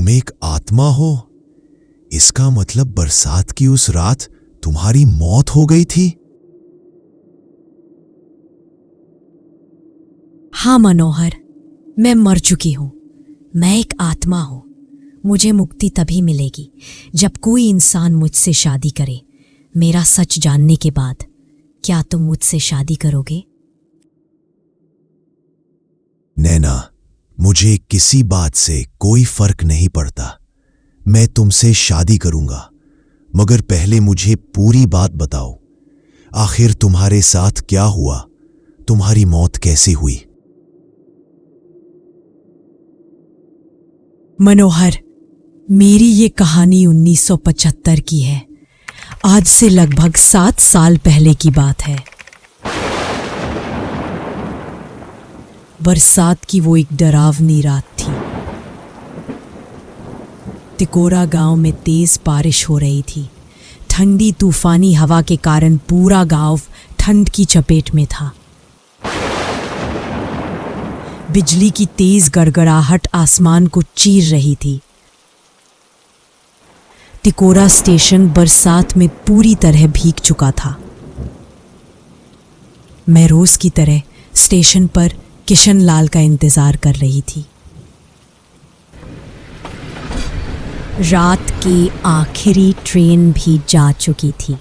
तुम एक आत्मा हो? इसका मतलब बरसात की उस रात तुम्हारी मौत हो गई थी? हाँ मनोहर, मैं मर चुकी हूं। मैं एक आत्मा हूं। मुझे मुक्ति तभी मिलेगी जब कोई इंसान मुझसे शादी करे। मेरा सच जानने के बाद क्या तुम मुझसे शादी करोगे? नैना, मुझे किसी बात से कोई फर्क नहीं पड़ता। मैं तुमसे शादी करूंगा, मगर पहले मुझे पूरी बात बताओ। आखिर तुम्हारे साथ क्या हुआ? तुम्हारी मौत कैसे हुई? मनोहर, मेरी ये कहानी 1975 की है। आज से लगभग 7 साल पहले की बात है। बरसात की वो एक डरावनी रात थी। तिकोरा गांव में तेज बारिश हो रही थी। ठंडी तूफानी हवा के कारण पूरा गांव ठंड की चपेट में था। बिजली की तेज गड़गड़ाहट आसमान को चीर रही थी। तिकोरा स्टेशन बरसात में पूरी तरह भीग चुका था। मैं रोज की तरह स्टेशन पर किशन लाल का इंतजार कर रही थी। रात की आखिरी ट्रेन भी जा चुकी थी।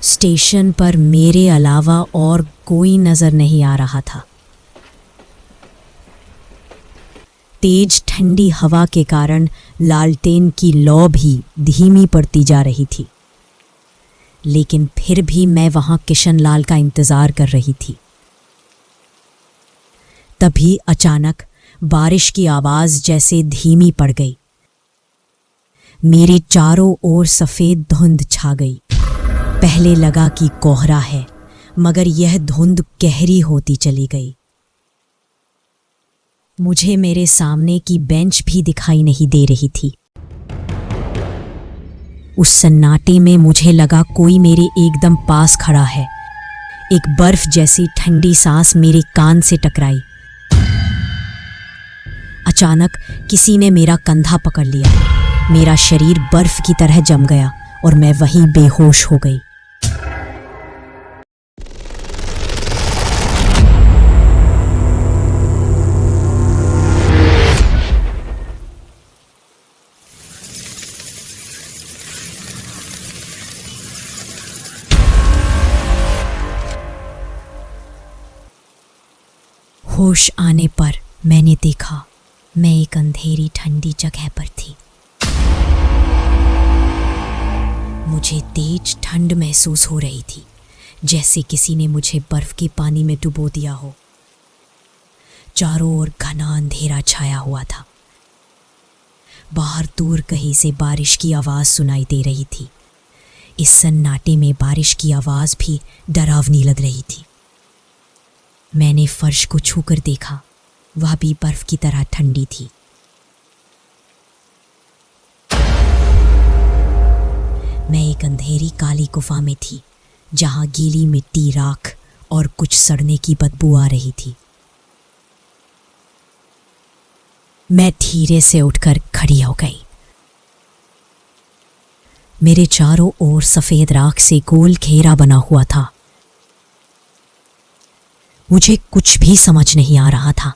स्टेशन पर मेरे अलावा और कोई नजर नहीं आ रहा था। तेज ठंडी हवा के कारण लालटेन की लौ भी धीमी पड़ती जा रही थी, लेकिन फिर भी मैं वहां किशन लाल का इंतजार कर रही थी। तभी अचानक बारिश की आवाज जैसे धीमी पड़ गई। मेरे चारों ओर सफेद धुंध छा गई। पहले लगा कि कोहरा है, मगर यह धुंध गहरी होती चली गई। मुझे मेरे सामने की बेंच भी दिखाई नहीं दे रही थी। उस सन्नाटे में मुझे लगा कोई मेरे एकदम पास खड़ा है। एक बर्फ जैसी ठंडी सांस मेरे कान से टकराई। अचानक किसी ने मेरा कंधा पकड़ लिया। मेरा शरीर बर्फ की तरह जम गया और मैं वहीं बेहोश हो गई। होश आने पर मैंने देखा मैं एक अंधेरी ठंडी जगह पर थी। मुझे तेज ठंड महसूस हो रही थी, जैसे किसी ने मुझे बर्फ के पानी में डुबो दिया हो। चारों ओर घना अंधेरा छाया हुआ था। बाहर दूर कहीं से बारिश की आवाज सुनाई दे रही थी। इस सन्नाटे में बारिश की आवाज भी डरावनी लग रही थी। मैंने फर्श को छूकर देखा, वह भी बर्फ की तरह ठंडी थी। मैं एक अंधेरी काली गुफा में थी, जहां गीली मिट्टी, राख और कुछ सड़ने की बदबू आ रही थी। मैं धीरे से उठकर खड़ी हो गई। मेरे चारों ओर सफेद राख से गोल घेरा बना हुआ था। मुझे कुछ भी समझ नहीं आ रहा था।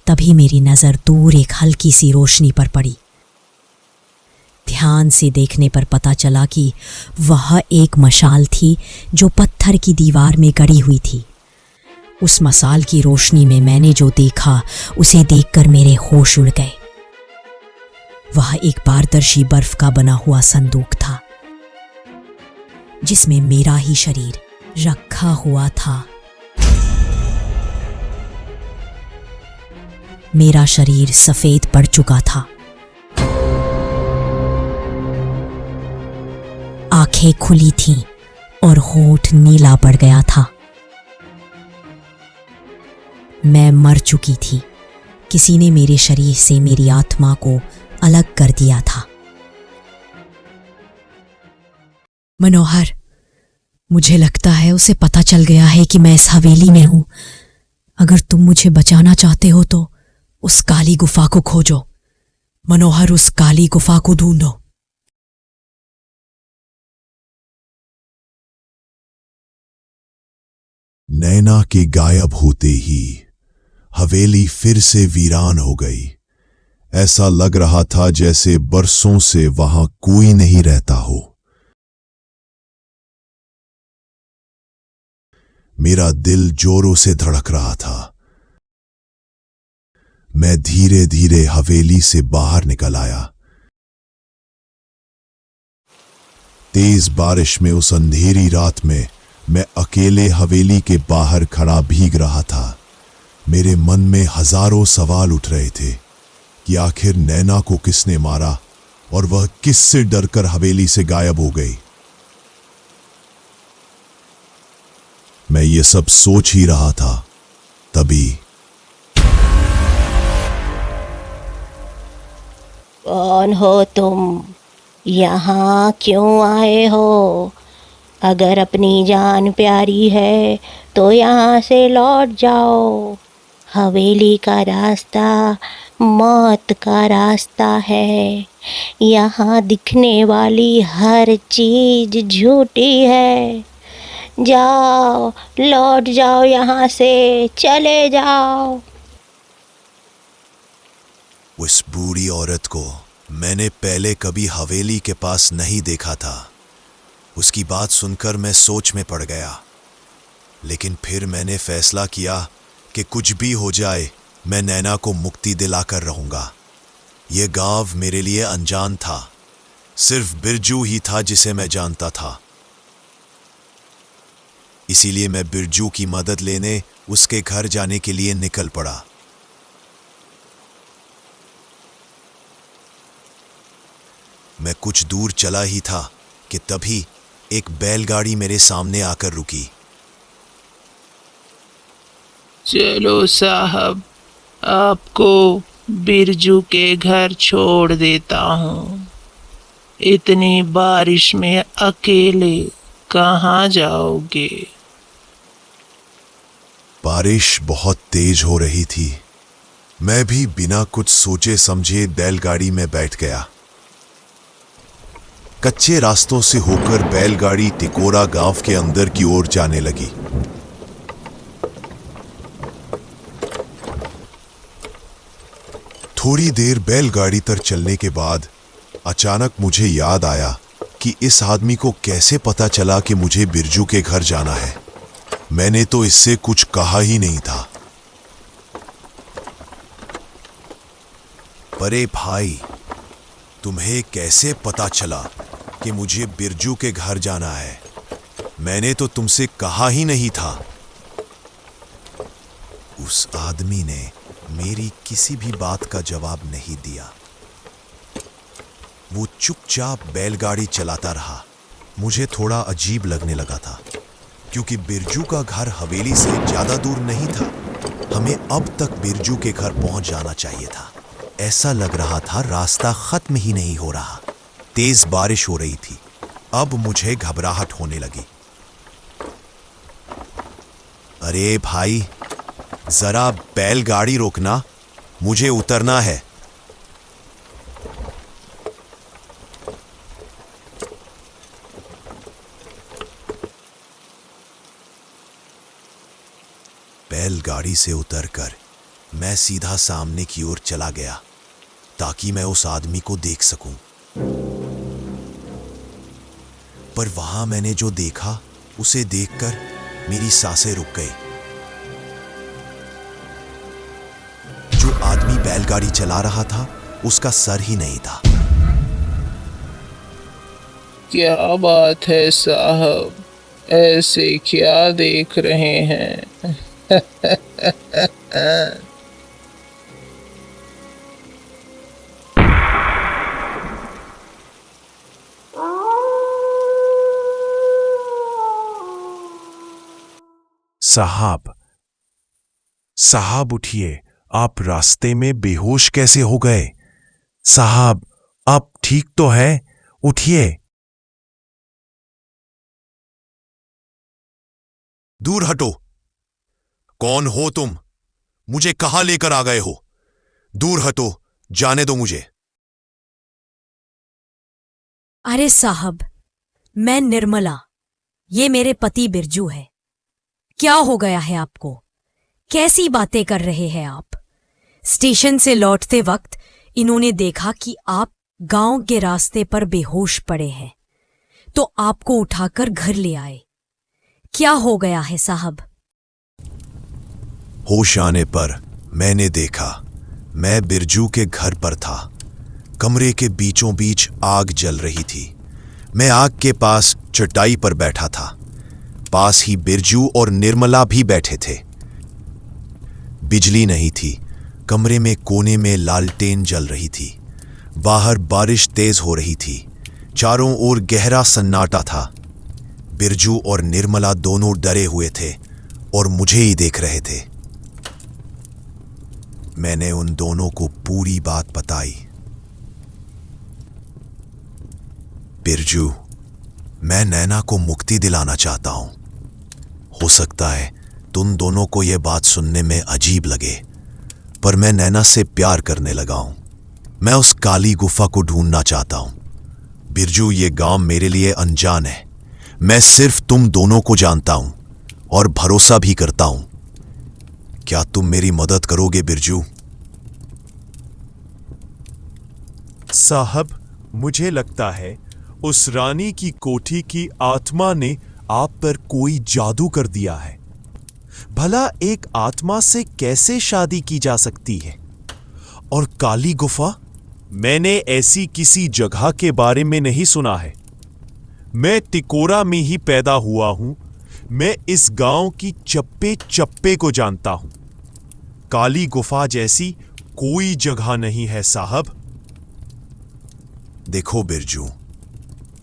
तभी मेरी नजर दूर एक हल्की सी रोशनी पर पड़ी। ध्यान से देखने पर पता चला कि वह एक मशाल थी जो पत्थर की दीवार में गड़ी हुई थी। उस मशाल की रोशनी में मैंने जो देखा, उसे देखकर मेरे होश उड़ गए। वह एक पारदर्शी बर्फ का बना हुआ संदूक था, जिसमें मेरा ही शरीर रखा हुआ था। मेरा शरीर सफेद पड़ चुका था। आंखें खुली थीं और होठ नीला पड़ गया था। मैं मर चुकी थी। किसी ने मेरे शरीर से मेरी आत्मा को अलग कर दिया था। मनोहर, मुझे लगता है उसे पता चल गया है कि मैं इस हवेली में हूं। अगर तुम मुझे बचाना चाहते हो तो उस काली गुफा को खोजो। मनोहर, उस काली गुफा को ढूंढो। नैना के गायब होते ही हवेली फिर से वीरान हो गई। ऐसा लग रहा था जैसे बरसों से वहां कोई नहीं रहता हो। मेरा दिल जोरों से धड़क रहा था। मैं धीरे धीरे हवेली से बाहर निकल आया। तेज बारिश में उस अंधेरी रात में मैं अकेले हवेली के बाहर खड़ा भीग रहा था। मेरे मन में हजारों सवाल उठ रहे थे कि आखिर नैना को किसने मारा और वह किससे डरकर हवेली से गायब हो गई। मैं ये सब सोच ही रहा था, तभी कौन हो तुम? यहाँ क्यों आए हो? अगर अपनी जान प्यारी है तो यहाँ से लौट जाओ। हवेली का रास्ता मौत का रास्ता है। यहाँ दिखने वाली हर चीज झूठी है। जाओ, लौट जाओ, यहाँ से चले जाओ। उस बूढ़ी औरत को मैंने पहले कभी हवेली के पास नहीं देखा था। उसकी बात सुनकर मैं सोच में पड़ गया, लेकिन फिर मैंने फैसला किया कि कुछ भी हो जाए मैं नैना को मुक्ति दिलाकर रहूंगा। यह गांव मेरे लिए अनजान था। सिर्फ बिरजू ही था जिसे मैं जानता था। इसीलिए मैं बिरजू की मदद लेने उसके घर जाने के लिए निकल पड़ा। मैं कुछ दूर चला ही था कि तभी एक बैलगाड़ी मेरे सामने आकर रुकी। चलो साहब, आपको बिरजू के घर छोड़ देता हूँ। इतनी बारिश में अकेले कहाँ जाओगे? बारिश बहुत तेज हो रही थी। मैं भी बिना कुछ सोचे समझे बैलगाड़ी में बैठ गया। कच्चे रास्तों से होकर बैलगाड़ी टिकोरा गांव के अंदर की ओर जाने लगी। थोड़ी देर बैलगाड़ी तर चलने के बाद अचानक मुझे याद आया कि इस आदमी को कैसे पता चला कि मुझे बिरजू के घर जाना है। मैंने तो इससे कुछ कहा ही नहीं था। परे भाई, तुम्हें कैसे पता चला कि मुझे बिरजू के घर जाना है? मैंने तो तुमसे कहा ही नहीं था। उस आदमी ने मेरी किसी भी बात का जवाब नहीं दिया। वो चुपचाप बैलगाड़ी चलाता रहा। मुझे थोड़ा अजीब लगने लगा था, क्योंकि बिरजू का घर हवेली से ज्यादा दूर नहीं था। हमें अब तक बिरजू के घर पहुंच जाना चाहिए था। ऐसा लग रहा था रास्ता खत्म ही नहीं हो रहा। तेज बारिश हो रही थी। अब मुझे घबराहट होने लगी। अरे भाई, जरा बैलगाड़ी रोकना, मुझे उतरना है। बैलगाड़ी से उतरकर मैं सीधा सामने की ओर चला गया ताकि मैं उस आदमी को देख सकूं। पर वहां मैंने जो देखा उसे देखकर मेरी सांसें रुक गई। जो आदमी बैलगाड़ी चला रहा था उसका सर ही नहीं था। क्या बात है साहब, ऐसे क्या देख रहे हैं? साहब, साहब उठिए, आप रास्ते में बेहोश कैसे हो गए? साहब, आप ठीक तो है? उठिए। दूर हटो। कौन हो तुम? मुझे कहां लेकर आ गए हो? दूर हटो, जाने दो मुझे। अरे साहब, मैं निर्मला, ये मेरे पति बिरजू है। क्या हो गया है आपको? कैसी बातें कर रहे हैं आप? स्टेशन से लौटते वक्त इन्होंने देखा कि आप गांव के रास्ते पर बेहोश पड़े हैं, तो आपको उठाकर घर ले आए। क्या हो गया है साहब? होश आने पर मैंने देखा मैं बिरजू के घर पर था। कमरे के बीचों बीच आग जल रही थी। मैं आग के पास चटाई पर बैठा था। पास ही बिरजू और निर्मला भी बैठे थे। बिजली नहीं थी। कमरे में कोने में लालटेन जल रही थी। बाहर बारिश तेज हो रही थी। चारों ओर गहरा सन्नाटा था। बिरजू और निर्मला दोनों डरे हुए थे और मुझे ही देख रहे थे। मैंने उन दोनों को पूरी बात बताई। बिरजू, मैं नैना को मुक्ति दिलाना चाहता हूं। हो सकता है तुम दोनों को यह बात सुनने में अजीब लगे, पर मैं नैना से प्यार करने लगा हूं। मैं उस काली गुफा को ढूंढना चाहता हूं। बिरजू, ये गांव मेरे लिए अनजान है। मैं सिर्फ तुम दोनों को जानता हूं और भरोसा भी करता हूं। क्या तुम मेरी मदद करोगे बिरजू? साहब, मुझे लगता है उस रानी की कोठी की आत्मा ने आप पर कोई जादू कर दिया है। भला एक आत्मा से कैसे शादी की जा सकती है? और काली गुफा? मैंने ऐसी किसी जगह के बारे में नहीं सुना है। मैं टिकोरा में ही पैदा हुआ हूं। मैं इस गांव की चप्पे चप्पे को जानता हूं। काली गुफा जैसी कोई जगह नहीं है साहब। देखो बिरजू,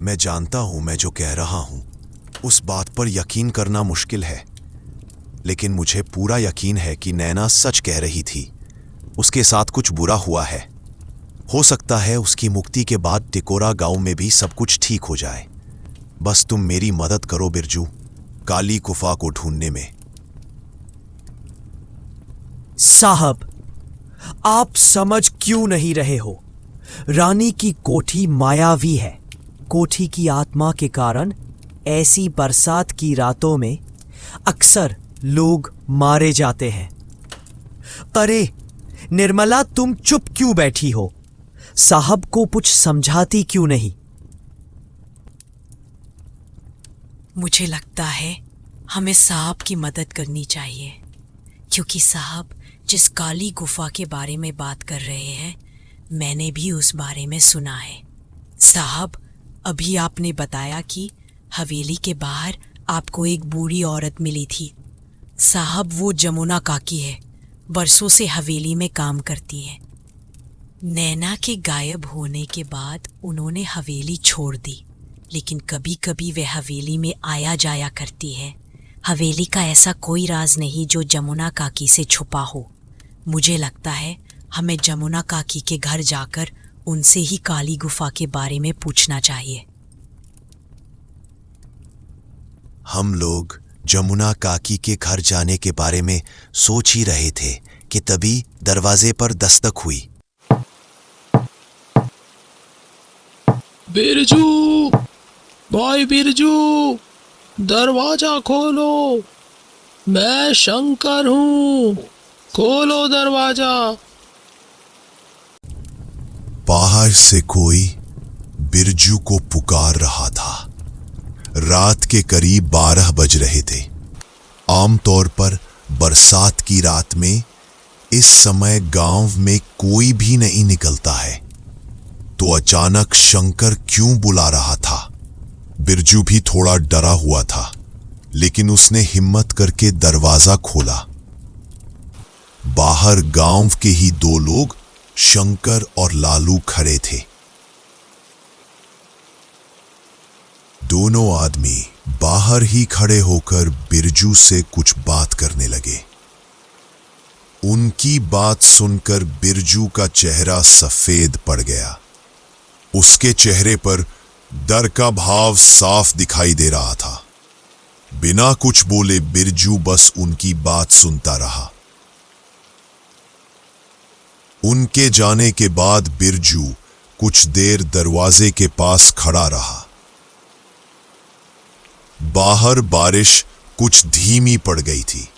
मैं जानता हूं मैं जो कह रहा हूं उस बात पर यकीन करना मुश्किल है, लेकिन मुझे पूरा यकीन है कि नैना सच कह रही थी। उसके साथ कुछ बुरा हुआ है। हो सकता है उसकी मुक्ति के बाद टिकोरा गांव में भी सब कुछ ठीक हो जाए। बस तुम मेरी मदद करो बिरजू, काली गुफा को ढूंढने में। साहब, आप समझ क्यों नहीं रहे हो? रानी की कोठी मायावी है। कोठी की आत्मा के कारण ऐसी बरसात की रातों में अक्सर लोग मारे जाते हैं। अरे निर्मला, तुम चुप क्यों बैठी हो? साहब को कुछ समझाती क्यों नहीं? मुझे लगता है हमें साहब की मदद करनी चाहिए, क्योंकि साहब जिस काली गुफा के बारे में बात कर रहे हैं, मैंने भी उस बारे में सुना है। साहब, अभी आपने बताया कि हवेली के बाहर आपको एक बूढ़ी औरत मिली थी। साहब, वो जमुना काकी है। बरसों से हवेली में काम करती है। नैना के गायब होने के बाद उन्होंने हवेली छोड़ दी, लेकिन कभी कभी वह हवेली में आया जाया करती है। हवेली का ऐसा कोई राज नहीं जो जमुना काकी से छुपा हो। मुझे लगता है हमें जमुना काकी के घर जाकर उनसे ही काली गुफा के बारे में पूछना चाहिए। हम लोग जमुना काकी के घर जाने के बारे में सोच ही रहे थे कि तभी दरवाजे पर दस्तक हुई। बिरजू, भाई बिरजू, दरवाजा खोलो। मैं शंकर हूँ, खोलो दरवाजा। बाहर से कोई बिरजू को पुकार रहा था। रात के करीब 12 बज रहे थे। आमतौर पर बरसात की रात में इस समय गांव में कोई भी नहीं निकलता है, तो अचानक शंकर क्यों बुला रहा था? बिरजू भी थोड़ा डरा हुआ था, लेकिन उसने हिम्मत करके दरवाजा खोला। बाहर गांव के ही 2 लोग, शंकर और लालू, खड़े थे। दोनों आदमी बाहर ही खड़े होकर बिरजू से कुछ बात करने लगे। उनकी बात सुनकर बिरजू का चेहरा सफेद पड़ गया। उसके चेहरे पर डर का भाव साफ दिखाई दे रहा था। बिना कुछ बोले बिरजू बस उनकी बात सुनता रहा। उन उनके जाने के बाद बिरजू कुछ देर दरवाजे के पास खड़ा रहा। बाहर बारिश कुछ धीमी पड़ गई थी।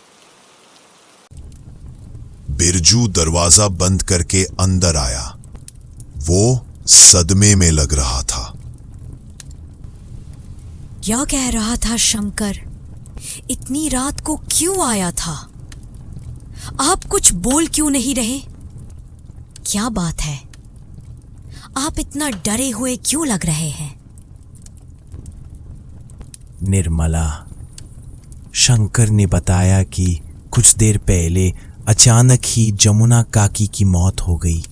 बिरजू दरवाजा बंद करके अंदर आया। वो सदमे में लग रहा था। क्या कह रहा था शंकर? इतनी रात को क्यों आया था? आप कुछ बोल क्यों नहीं रहे? क्या बात है? आप इतना डरे हुए क्यों लग रहे हैं? निर्मला, शंकर ने बताया कि कुछ देर पहले अचानक ही जमुना काकी की मौत हो गई।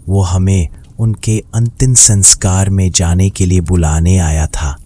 वो हमें उनके अंतिम संस्कार में जाने के लिए बुलाने आया था।